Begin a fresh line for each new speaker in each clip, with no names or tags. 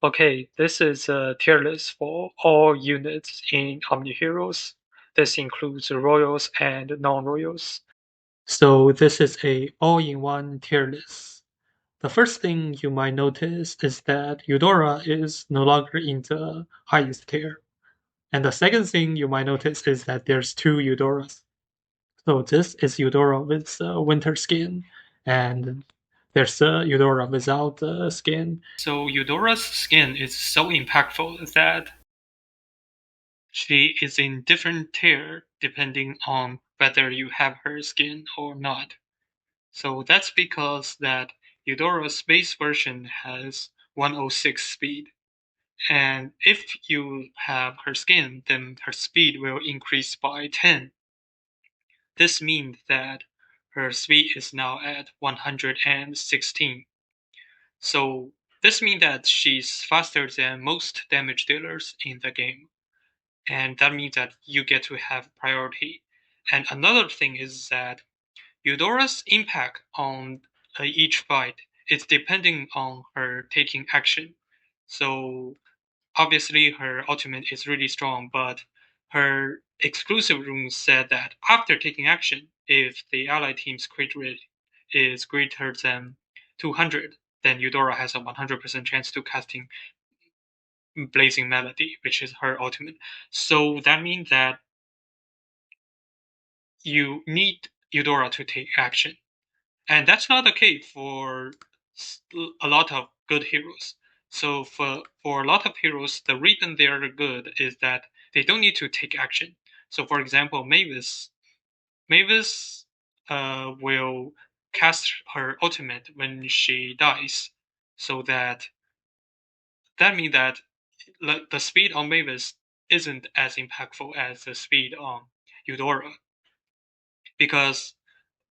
Okay, this is a tier list for all units in Omniheroes. This includes royals and non-royals. So this is a all-in-one tier list. The first thing you might notice is that Eudora is no longer in the highest tier. And the second thing you might notice is that there's two Eudoras. So this is Eudora with winter skin, and there's a Eudora without the skin. So Eudora's skin is so impactful that she is in different tier depending on whether you have her skin or not. So that's because that Eudora's base version has 106 speed. And if you have her skin, then her speed will increase by 10. This means that her speed is now at 116. So this means that she's faster than most damage dealers in the game. And that means that you get to have priority. And another thing is that Eudora's impact on each fight is depending on her taking action. So obviously her ultimate is really strong, but her exclusive runes said that after taking action, if the ally team's crit rate is greater than 200, then Eudora has a 100% chance to casting Blazing Melody, which is her ultimate. So that means that you need Eudora to take action. And that's not the case for a lot of good heroes. So for a lot of heroes, the reason they are good is that they don't need to take action. So for example, Mavis will cast her ultimate when she dies, so that means that the speed on Mavis isn't as impactful as the speed on Eudora because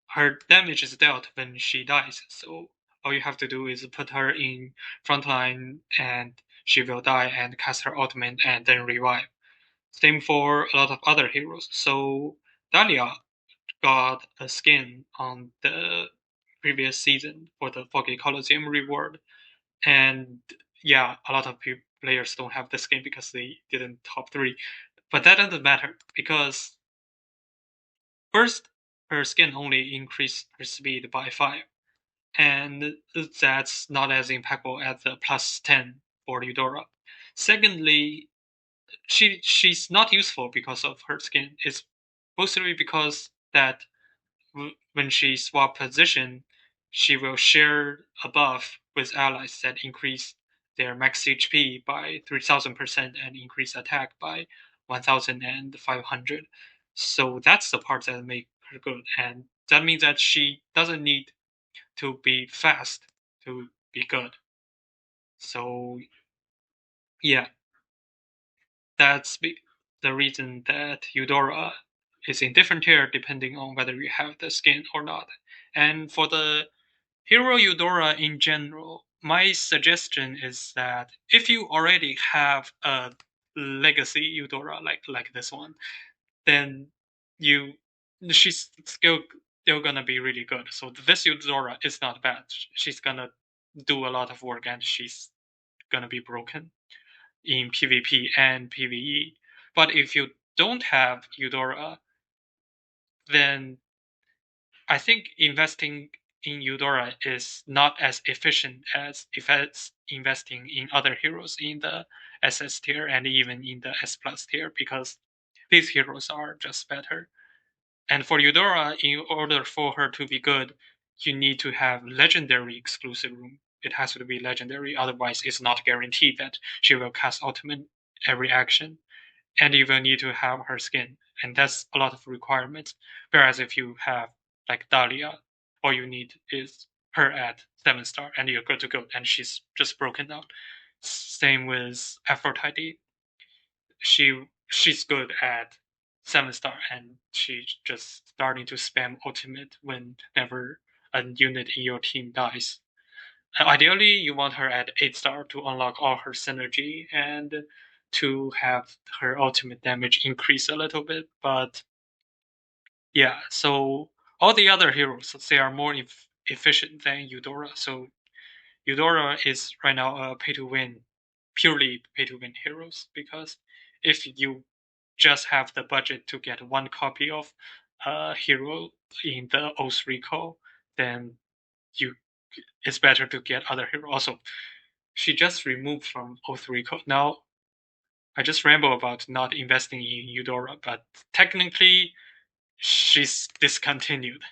her damage is dealt when she dies. So all you have to do is put her in frontline and she will die and cast her ultimate and then revive. Same for a lot of other heroes. So Dahlia got a skin on the previous season for the Foggy Coliseum reward. And yeah, a lot of players don't have the skin because they didn't top 3. But that doesn't matter because first, her skin only increased her speed by 5, and that's not as impactful as the plus 10 for Eudora. Secondly, she's not useful because of her skin. It's mostly because that when she swap position, she will share a buff with allies that increase their max HP by 3000% and increase attack by 1500. So that's the part that make her good, and that means that she doesn't need to be fast to be good. So yeah, that's the reason that Eudora is in different tier depending on whether you have the skin or not. And for the Hero Eudora in general, my suggestion is that if you already have a legacy Eudora like this one, then you she's still gonna be really good. So this Eudora is not bad. She's gonna do a lot of work and she's gonna be broken in PvP and PvE. But if you don't have Eudora, then I think investing in Eudora is not as efficient as if it's investing in other heroes in the SS tier and even in the S plus tier because these heroes are just better. And for Eudora, in order for her to be good, you need to have legendary exclusive room. It has to be legendary, otherwise it's not guaranteed that she will cast ultimate every action. And you will need to have her skin, and that's a lot of requirements. Whereas if you have like Dahlia, all you need is her at 7-star, and you're good to go. And she's just broken out. Same with Aphrodite. She's good at 7-star, and she's just starting to spam ultimate whenever a unit in your team dies. Ideally, you want her at 8-star to unlock all her synergy and to have her ultimate damage increase a little bit. But yeah, so all the other heroes, they are more efficient than Eudora. So Eudora is right now a pay to win purely pay to win heroes, because if you just have the budget to get one copy of a hero in the Oath Recall, then you it's better to get other hero. Also, she just removed from Oath Recall. Now I just ramble about not investing in Eudora, but technically she's discontinued.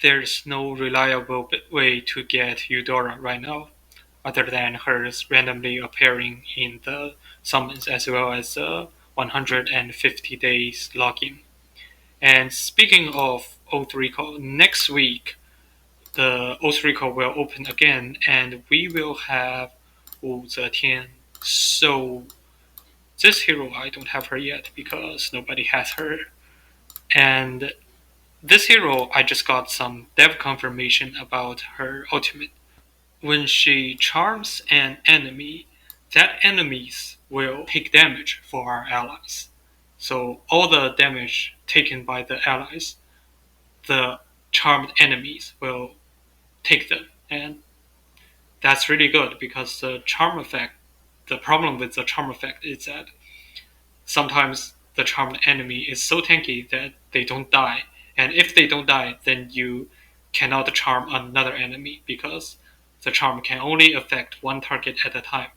There's no reliable way to get Eudora right now, other than her randomly appearing in the summons as well as 150 days login. And speaking of Oath Recall, next week the Oath Recall will open again, and we will have Wu Zetian. So this hero I don't have her yet because nobody has her. And this hero I just got some dev confirmation about her ultimate. When she charms an enemy, that enemies will take damage for our allies. So all the damage taken by the allies, the charmed enemies will take them. And that's really good because the problem with the charm effect is that sometimes the charmed enemy is so tanky that they don't die. And if they don't die, then you cannot charm another enemy because the charm can only affect one target at a time.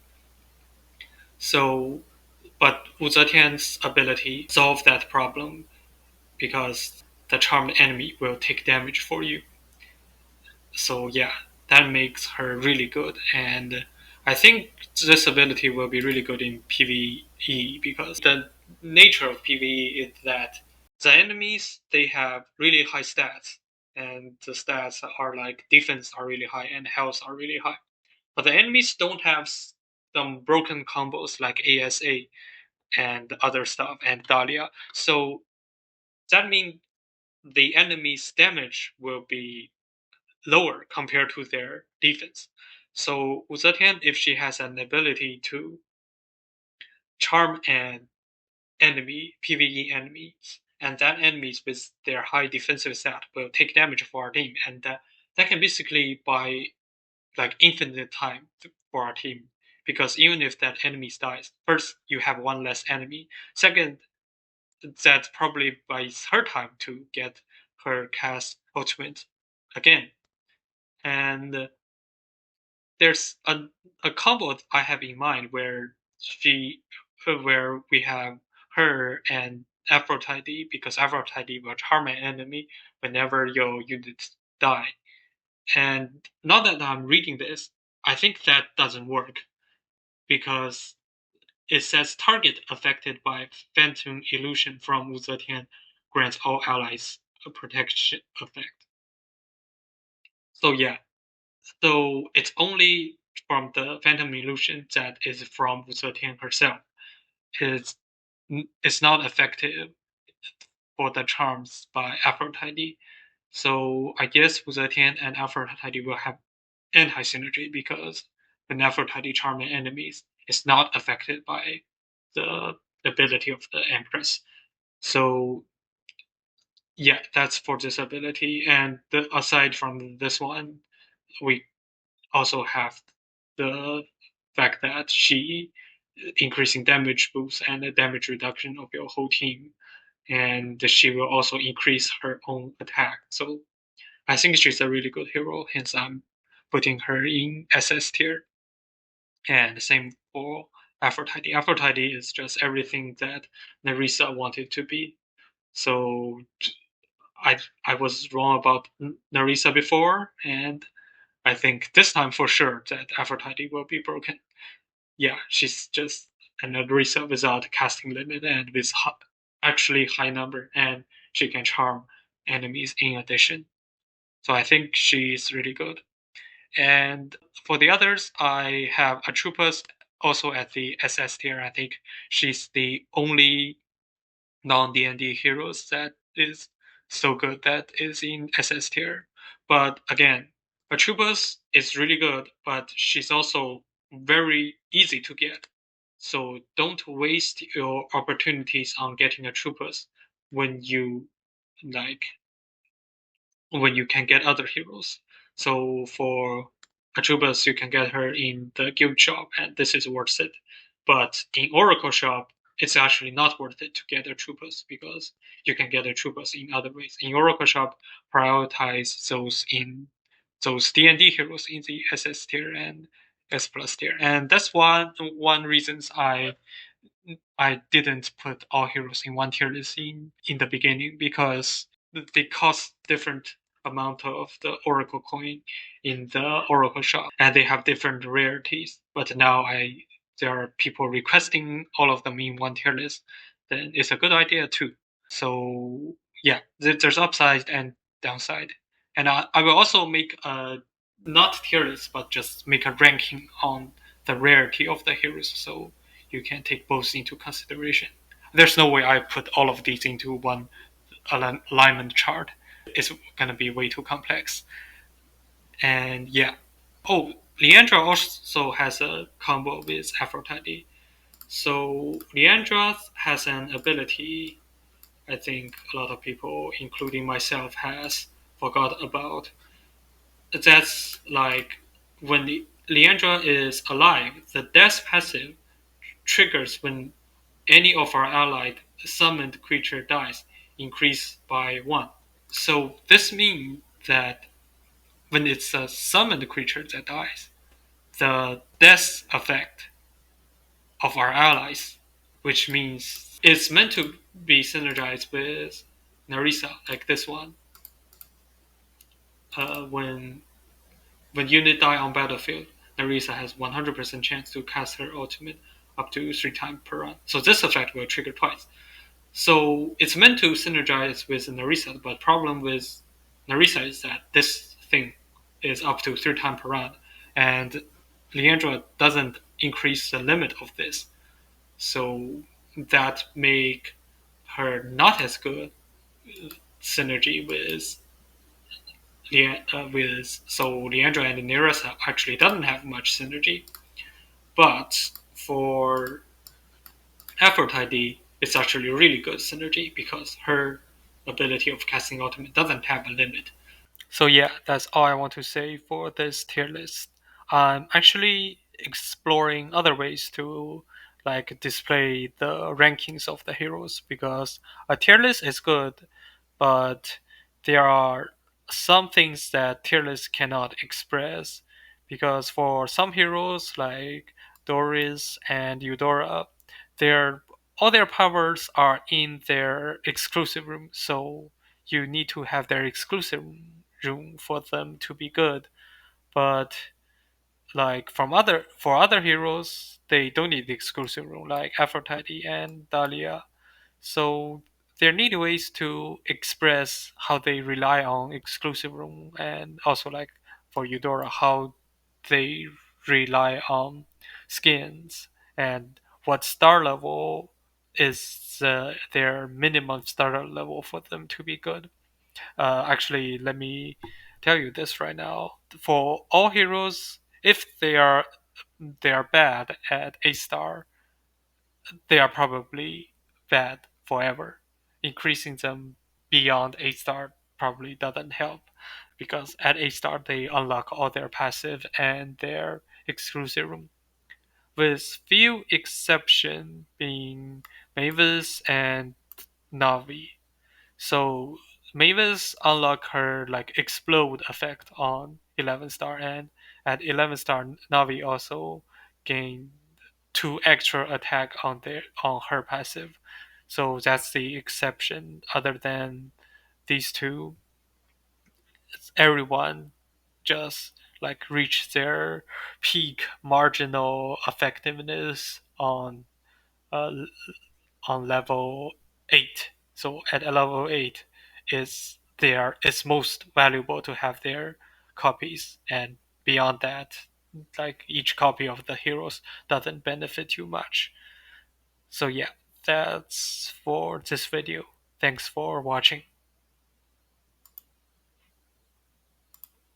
So, but Wu Zetian's ability solve that problem because the charmed enemy will take damage for you. So yeah, that makes her really good, and I think this ability will be really good in PvE because the nature of PvE is that the enemies they have really high stats, and the stats are like defense are really high and health are really high, but the enemies don't have some broken combos like ASA and other stuff and Dahlia. So that means the enemy's damage will be lower compared to their defense. So Wu Zetian, if she has an ability to charm an enemy, PvE enemies, and that enemies with their high defensive stat will take damage for our team, and that can basically buy like infinite time for our team. Because even if that enemy dies, first you have one less enemy. Second, that probably buys her time to get her cast ultimate again. And there's a combo I have in mind where we have her and Aphrodite, because Aphrodite will charm an enemy whenever your units die. And now that I'm reading this, I think that doesn't work because it says target affected by phantom illusion from Wu Zetian grants all allies a protection effect. So yeah, so it's only from the Phantom Illusion that is from Wu Zetian herself. It's it's not effective for the charms by Aphrodite. So I guess Wu Zetian and Aphrodite will have anti synergy because when Aphrodite charms enemies, it's not affected by the ability of the Empress. So yeah, that's for this ability. And aside from this one, we also have the fact that she increasing damage boost and the damage reduction of your whole team, and she will also increase her own attack. So I think she's a really good hero. Hence, I'm putting her in SS tier. And the same for Aphrodite. Aphrodite is just everything that Nerissa wanted to be. So I was wrong about Nerissa before, and I think this time for sure that Aphrodite will be broken. Yeah, she's just an Nerissa without casting limit and with actually high number, and she can charm enemies in addition. So I think she's really good. And for the others, I have Atrupas also at the SS tier. I think she's the only non-D&D heroes that is so good that is in SS tier. But again, Atrubus is really good, but she's also very easy to get. So don't waste your opportunities on getting Atrubus when you like when you can get other heroes. So for Atrubus, you can get her in the guild shop, and this is worth it. But in Oracle Shop, it's actually not worth it to gather troopers because you can gather troopers in other ways. In Oracle Shop, prioritize those D&D heroes in the SS tier and S plus tier, and that's one reasons I didn't put all heroes in one tier list in the beginning because they cost different amount of the Oracle coin in the Oracle shop, and they have different rarities. But now there are people requesting all of them in one tier list, then it's a good idea too. So yeah, there's upside and downside, and I will also make a not tier list, but just make a ranking on the rarity of the heroes. So you can take both into consideration. There's no way I put all of these into one alignment chart. It's gonna be way too complex. And yeah. Oh, Leandra also has a combo with Aphrodite. So Leandra has an ability I think a lot of people, including myself, has forgot about. That's like when Leandra is alive, the death passive triggers when any of our allied summoned creature dies, increase by 1. So this means that when it's a summoned creature that dies, the death effect of our allies, which means it's meant to be synergized with Narisa, like this one. When unit die on battlefield, Narisa has 100% chance to cast her ultimate up to 3 times per run. So this effect will trigger twice. So it's meant to synergize with Narisa, but problem with Narisa is that this thing is up to 3 times per round, and Leandra doesn't increase the limit of this. So that make her not as good synergy so Leandra and Narisa actually doesn't have much synergy. But for Aphrodite, it's actually really good synergy because her ability of casting ultimate doesn't have a limit. So yeah, that's all I want to say for this tier list. I'm actually exploring other ways to like display the rankings of the heroes because a tier list is good, but there are some things that tier lists cannot express because for some heroes like Doris and Eudora, their all their powers are in their exclusive room, so you need to have their exclusive room for them to be good. But like for other heroes, they don't need the exclusive room, like Aphrodite and Dahlia. So there need ways to express how they rely on exclusive room, and also like for Eudora, how they rely on skins and what star level is their minimum star level for them to be good. Actually, let me tell you this right now. For all heroes, if they are bad at A star, they are probably bad forever. Increasing them beyond A star probably doesn't help because at A star they unlock all their passive and their exclusive room. With few exception being Mavis and Navi. So Mavis unlock her like explode effect on 11 star, and at 11 star Navi also gain 2 extra attack on her passive. So that's the exception. Other than these two, everyone just like reach their peak marginal effectiveness uh, on level 8. So at a level 8 it's most valuable to have their copies, and beyond that, like each copy of the heroes doesn't benefit you much. So yeah, that's for this video. Thanks for watching.